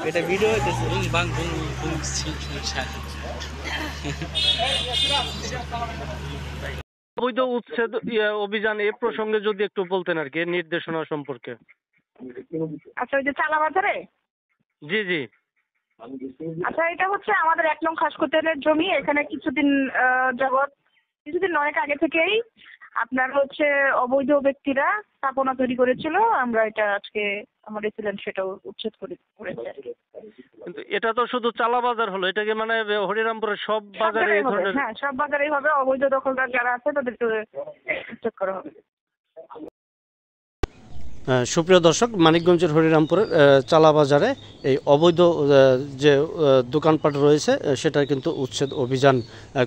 এটা ভিডিও হইতেছে। অবৈধ উচ্ছেদ অভিযান এ প্রসঙ্গে যদি একটু বলতেন আর কি, নির্দেশনা সম্পর্কে। আচ্ছা, ওই যে চালাবাজারে, জি জি। আচ্ছা এটা হচ্ছে আমাদের 1 নং খাসকোটেলের জমি। এখানে কিছুদিন অনেক আগে থেকেই আপনার হচ্ছে অবৈধ ব্যক্তিরা স্থাপনা তৈরি করেছিল। আমরা এটা আজকে আমার রেসিডেন্ট সেটাও উচ্ছেদ করেছে আর কি। কিন্তু এটা তো শুধু চালা বাজার হলো, এটা কি মানে হরিরামপুরের সব বাজারে এই ধরনের? হ্যাঁ, সব বাজারেই হবে। অবৈধ দখলদার যারা আছে তাদেরকে উচ্ছেদ করা হবে। সুপ্রিয় দর্শক, মানিকগঞ্জের হরিরামপুরের চালা বাজারে এই অবৈধ যে দোকানপাট রয়েছে সেটার কিন্তু উচ্ছেদ অভিযান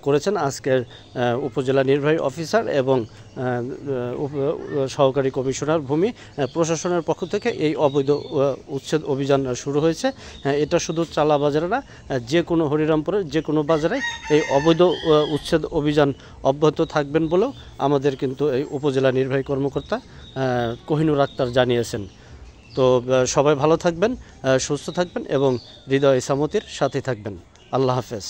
করেছেন আজকের উপজেলা নির্বাহী অফিসার এবং সহকারী কমিশনার ভূমি প্রশাসনের পক্ষ থেকে। এই অবৈধ উচ্ছেদ অভিযান শুরু হয়েছে। এটা শুধু চালা বাজারে না, যে কোনো হরিরামপুরের যে কোনো বাজারে এই অবৈধ উচ্ছেদ অভিযান অব্যাহত থাকবেন বলেও আমাদের কিন্তু এই উপজেলা নির্বাহী কর্মকর্তা কোহিনুর আক্তার জানিয়েছেন। তো সবাই ভালো থাকবেন, সুস্থ থাকবেন এবং হৃদয় ইসামতির সাথে থাকবেন। আল্লাহ হাফেজ।